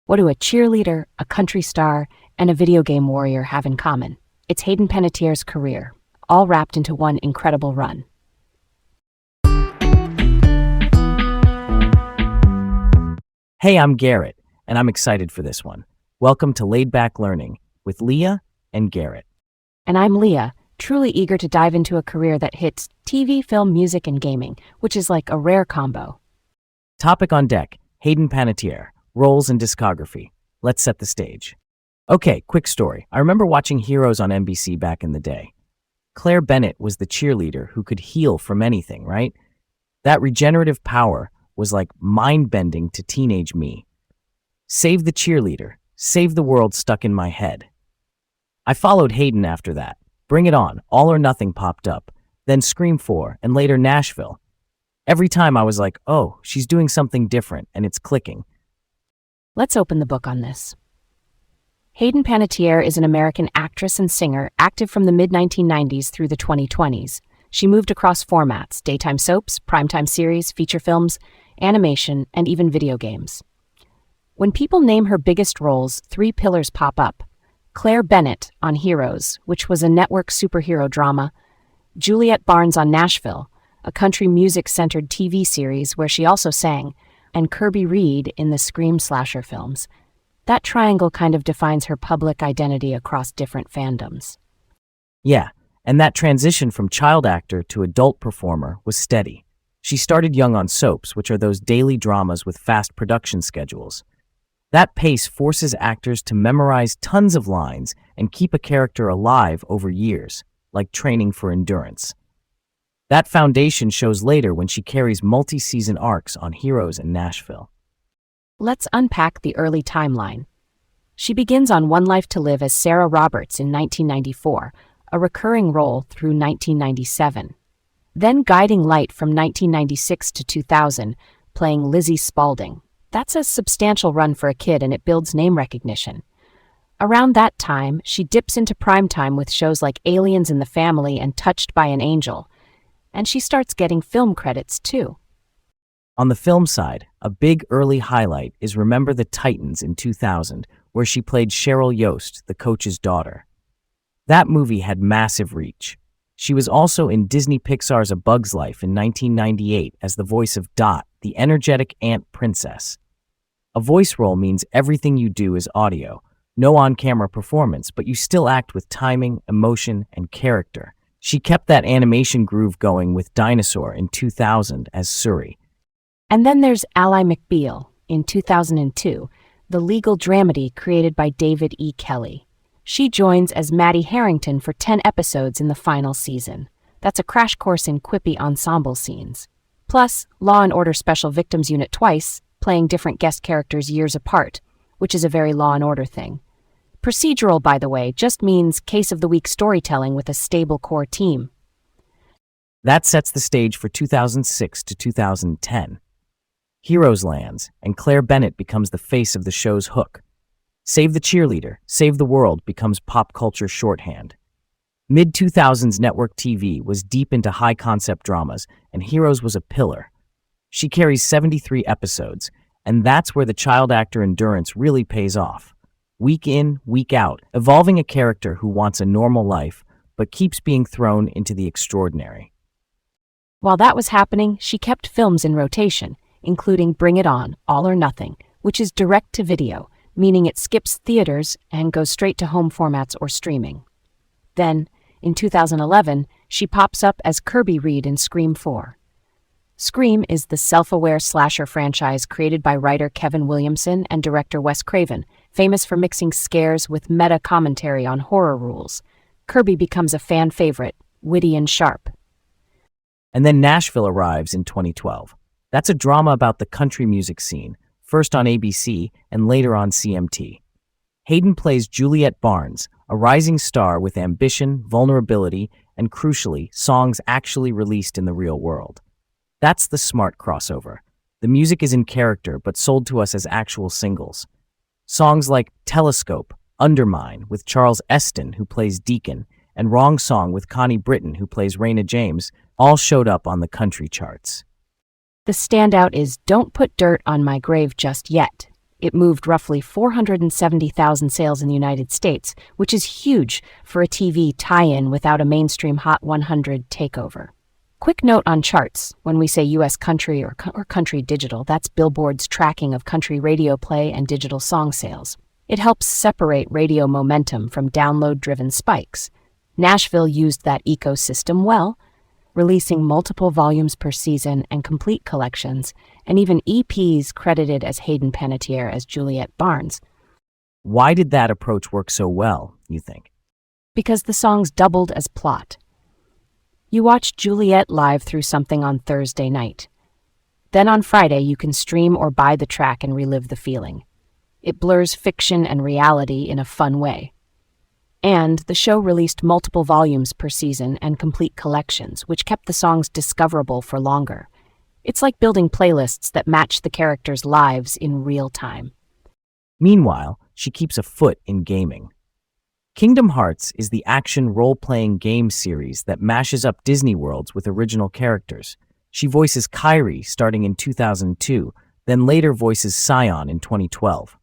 What do a cheerleader, a country star, and a video game warrior have in common? It's Hayden Panettiere's career, all wrapped into one incredible run. Hey, I'm Garrett, and I'm excited for this one. Welcome to Laid Back Learning with Leah and Garrett. And I'm Leah, truly eager to dive into a career that hits TV, film, music, and gaming, which is like a rare combo. Topic on deck, Hayden Panettiere, roles and discography. Let's set the stage. Okay, quick story. I remember watching Heroes on NBC back in the day. Claire Bennett was the cheerleader who could heal from anything, right? That regenerative power was like mind-bending to teenage me. Save the cheerleader, save the world stuck in my head. I followed Hayden after that. Bring It On, All or Nothing popped up, then Scream 4, and later Nashville. Every time I was like, oh, she's doing something different, and it's clicking. Let's open the book on this. Hayden Panettiere is an American actress and singer active from the mid-1990s through the 2020s. She moved across formats: daytime soaps, primetime series, feature films, animation, and even video games. When people name her biggest roles, three pillars pop up. Claire Bennett on Heroes, which was a network superhero drama, Juliette Barnes on Nashville, a country music-centered TV series where she also sang, and Kirby Reed in the Scream slasher films. That triangle kind of defines her public identity across different fandoms. Yeah, and that transition from child actor to adult performer was steady. She started young on soaps, which are those daily dramas with fast production schedules. That pace forces actors to memorize tons of lines and keep a character alive over years, like training for endurance. That foundation shows later when she carries multi-season arcs on Heroes and Nashville. Let's unpack the early timeline. She begins on One Life to Live as Sarah Roberts in 1994, a recurring role through 1997. Then Guiding Light from 1996 to 2000, playing Lizzie Spaulding. That's a substantial run for a kid, and it builds name recognition. Around that time, she dips into primetime with shows like Aliens in the Family and Touched by an Angel. And she starts getting film credits, too. On the film side, a big early highlight is Remember the Titans in 2000, where she played Cheryl Yost, the coach's daughter. That movie had massive reach. She was also in Disney Pixar's A Bug's Life in 1998 as the voice of Dot, the energetic ant princess. A voice role means everything you do is audio, no on-camera performance, but you still act with timing, emotion, and character. She kept that animation groove going with Dinosaur in 2000 as Suri. And then there's Ally McBeal in 2002, the legal dramedy created by David E. Kelley. She joins as Maddie Harrington for 10 episodes in the final season. That's a crash course in quippy ensemble scenes. Plus, Law and Order Special Victims Unit twice, playing different guest characters years apart, which is a very Law and Order thing. Procedural, by the way, just means case of the week storytelling with a stable core team. That sets the stage for 2006 to 2010. Heroes lands, and Claire Bennett becomes the face of the show's hook. Save the Cheerleader, Save the World becomes pop culture shorthand. Mid-2000s network TV was deep into high-concept dramas, and Heroes was a pillar. She carries 73 episodes, and that's where the child actor endurance really pays off. Week in, week out, evolving a character who wants a normal life, but keeps being thrown into the extraordinary. While that was happening, she kept films in rotation, including Bring It On, All or Nothing, which is direct-to-video, meaning it skips theaters and goes straight to home formats or streaming. Then, in 2011, she pops up as Kirby Reed in Scream 4. Scream is the self-aware slasher franchise created by writer Kevin Williamson and director Wes Craven, famous for mixing scares with meta-commentary on horror rules. Kirby becomes a fan favorite, witty and sharp. And then Nashville arrives in 2012. That's a drama about the country music scene, first on ABC and later on CMT. Hayden plays Juliette Barnes, a rising star with ambition, vulnerability, and crucially, songs actually released in the real world. That's the smart crossover. The music is in character, but sold to us as actual singles. Songs like Telescope, Undermine with Charles Eston, who plays Deacon, and Wrong Song with Connie Britton, who plays Raina James, all showed up on the country charts. The standout is Don't Put Dirt on My Grave Just Yet. It moved roughly 470,000 sales in the United States, which is huge for a TV tie-in without a mainstream Hot 100 takeover. Quick note on charts: when we say U.S. country or country digital, that's Billboard's tracking of country radio play and digital song sales. It helps separate radio momentum from download-driven spikes. Nashville used that ecosystem well, releasing multiple volumes per season and complete collections, and even EPs credited as Hayden Panettiere as Juliet Barnes. Why did that approach work so well, you think? Because the songs doubled as plot. You watch Juliet live through something on Thursday night. Then on Friday you can stream or buy the track and relive the feeling. It blurs fiction and reality in a fun way. And the show released multiple volumes per season and complete collections, which kept the songs discoverable for longer. It's like building playlists that match the characters' lives in real time. Meanwhile, she keeps a foot in gaming. Kingdom Hearts is the action role-playing game series that mashes up Disney worlds with original characters. She voices Kairi starting in 2002, then later voices Scion in 2012.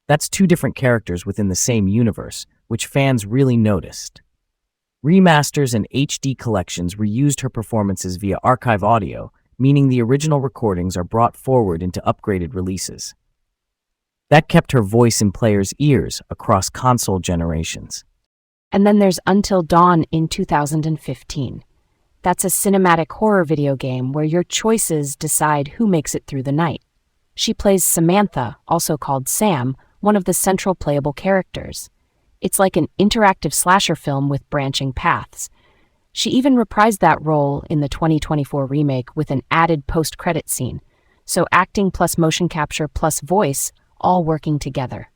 That's two different characters within the same universe, which fans really noticed. Remasters and HD collections reused her performances via archive audio, meaning the original recordings are brought forward into upgraded releases. That kept her voice in players' ears across console generations. And then there's Until Dawn in 2015. That's a cinematic horror video game where your choices decide who makes it through the night. She plays Samantha, also called Sam, one of the central playable characters. It's like an interactive slasher film with branching paths. She even reprised that role in the 2024 remake with an added post-credit scene. So acting plus motion capture plus voice, all working together.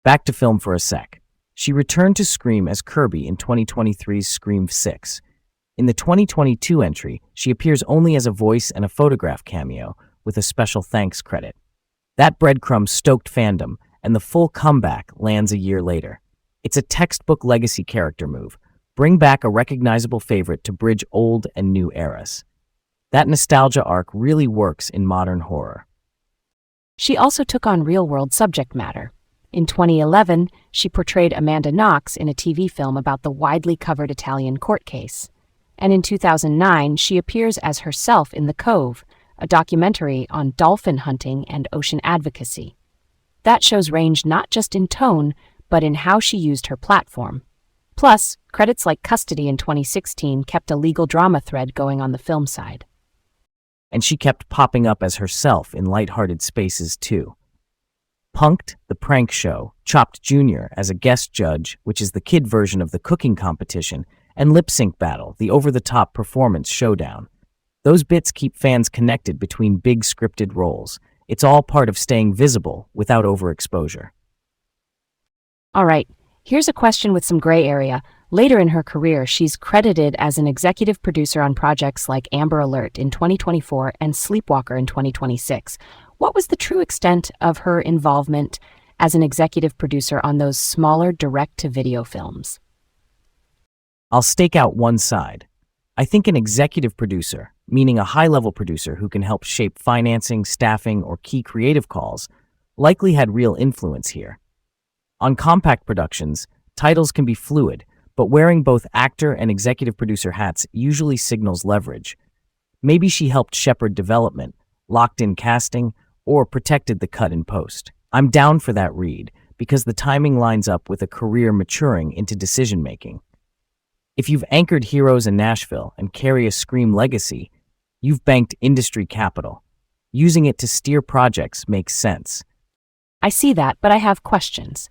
Back to film for a sec. She returned to Scream as Kirby in 2023's Scream 6. In the 2022 entry, she appears only as a voice and a photograph cameo, with a special thanks credit. That breadcrumb stoked fandom, and the full comeback lands a year later. It's a textbook legacy character move. Bring back a recognizable favorite to bridge old and new eras. That nostalgia arc really works in modern horror. She also took on real-world subject matter. In 2011, she portrayed Amanda Knox in a TV film about the widely covered Italian court case. And in 2009, she appears as herself in The Cove, a documentary on dolphin hunting and ocean advocacy. That show's range not just in tone, but in how she used her platform. Plus, credits like Custody in 2016 kept a legal drama thread going on the film side. And she kept popping up as herself in lighthearted spaces too. Punk'd, the prank show, Chopped Jr. as a guest judge, which is the kid version of the cooking competition, and Lip Sync Battle, the over-the-top performance showdown. Those bits keep fans connected between big scripted roles. It's all part of staying visible without overexposure. All right, here's a question with some gray area. Later in her career, she's credited as an executive producer on projects like Amber Alert in 2024 and Sleepwalker in 2026. What was the true extent of her involvement as an executive producer on those smaller direct-to-video films? I'll stake out one side. I think an executive producer, meaning a high-level producer who can help shape financing, staffing, or key creative calls, likely had real influence here. On compact productions, titles can be fluid, but wearing both actor and executive producer hats usually signals leverage. Maybe she helped shepherd development, locked in casting, or protected the cut in post. I'm down for that read, because the timing lines up with a career maturing into decision-making. If you've anchored heroes in Nashville and carry a Scream legacy, you've banked industry capital. Using it to steer projects makes sense. I see that, but I have questions.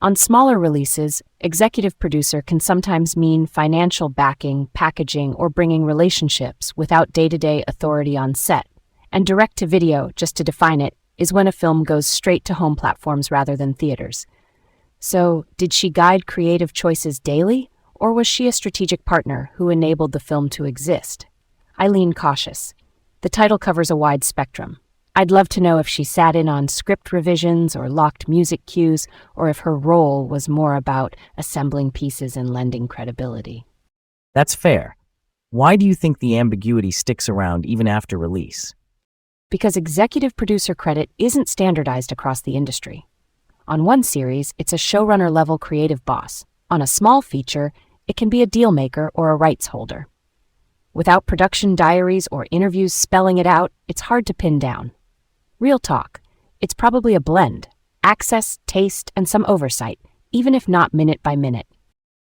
On smaller releases, executive producer can sometimes mean financial backing, packaging, or bringing relationships without day-to-day authority on set. And direct-to-video, just to define it, is when a film goes straight to home platforms rather than theaters. So, did she guide creative choices daily, or was she a strategic partner who enabled the film to exist? I lean cautious. The title covers a wide spectrum. I'd love to know if she sat in on script revisions or locked music cues, or if her role was more about assembling pieces and lending credibility. That's fair. Why do you think the ambiguity sticks around even after release? Because executive producer credit isn't standardized across the industry. On one series, it's a showrunner-level creative boss. On a small feature, it can be a deal maker or a rights holder. Without production diaries or interviews spelling it out, it's hard to pin down. Real talk, it's probably a blend, access, taste, and some oversight, even if not minute by minute.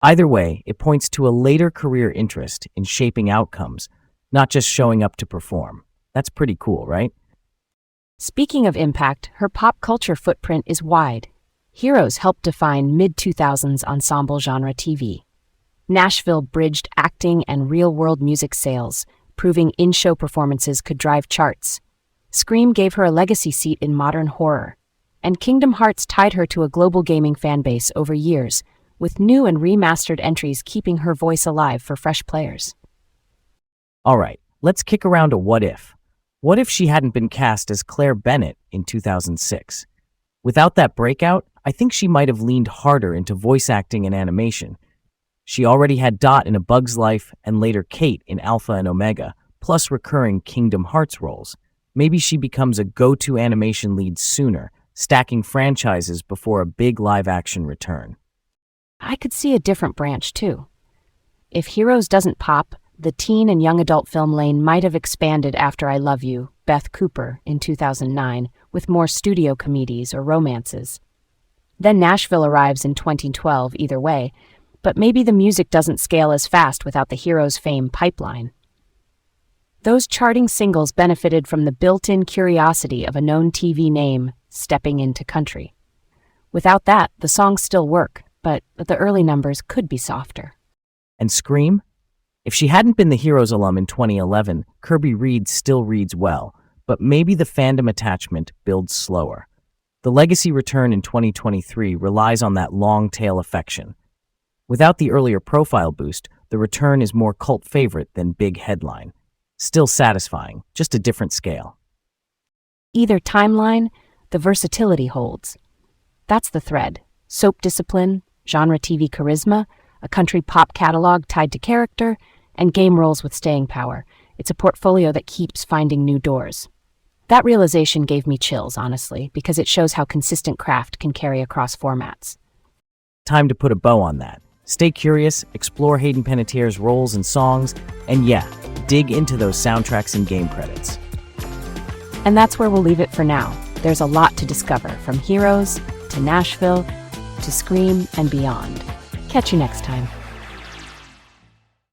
Either way, it points to a later career interest in shaping outcomes, not just showing up to perform. That's pretty cool, right? Speaking of impact, her pop culture footprint is wide. Heroes helped define mid-2000s ensemble genre TV. Nashville bridged acting and real-world music sales, proving in-show performances could drive charts. Scream gave her a legacy seat in modern horror. And Kingdom Hearts tied her to a global gaming fanbase over years, with new and remastered entries keeping her voice alive for fresh players. All right, let's kick around a what if. What if she hadn't been cast as Claire Bennett in 2006? Without that breakout, I think she might have leaned harder into voice acting and animation. She already had Dot in A Bug's Life and later Kate in Alpha and Omega, plus recurring Kingdom Hearts roles. Maybe she becomes a go-to animation lead sooner, stacking franchises before a big live-action return. I could see a different branch, too. If Heroes doesn't pop, the teen and young adult film lane might have expanded after I Love You, Beth Cooper, in 2009, with more studio comedies or romances. Then Nashville arrives in 2012 either way, but maybe the music doesn't scale as fast without the Heroes' fame pipeline. Those charting singles benefited from the built-in curiosity of a known TV name stepping into country. Without that, the songs still work, but the early numbers could be softer. And Scream? If she hadn't been the Heroes alum in 2011, Kirby Reed still reads well, but maybe the fandom attachment builds slower. The legacy return in 2023 relies on that long-tail affection. Without the earlier profile boost, the return is more cult favorite than big headline. Still satisfying, just a different scale. Either timeline, the versatility holds. That's the thread. Soap discipline, genre TV charisma, a country pop catalog tied to character, and game roles with staying power. It's a portfolio that keeps finding new doors. That realization gave me chills, honestly, because it shows how consistent craft can carry across formats. Time to put a bow on that. Stay curious, explore Hayden Panettiere's roles and songs, and yeah, dig into those soundtracks and game credits. And that's where we'll leave it for now. There's a lot to discover, from Heroes to Nashville to Scream and beyond. Catch you next time.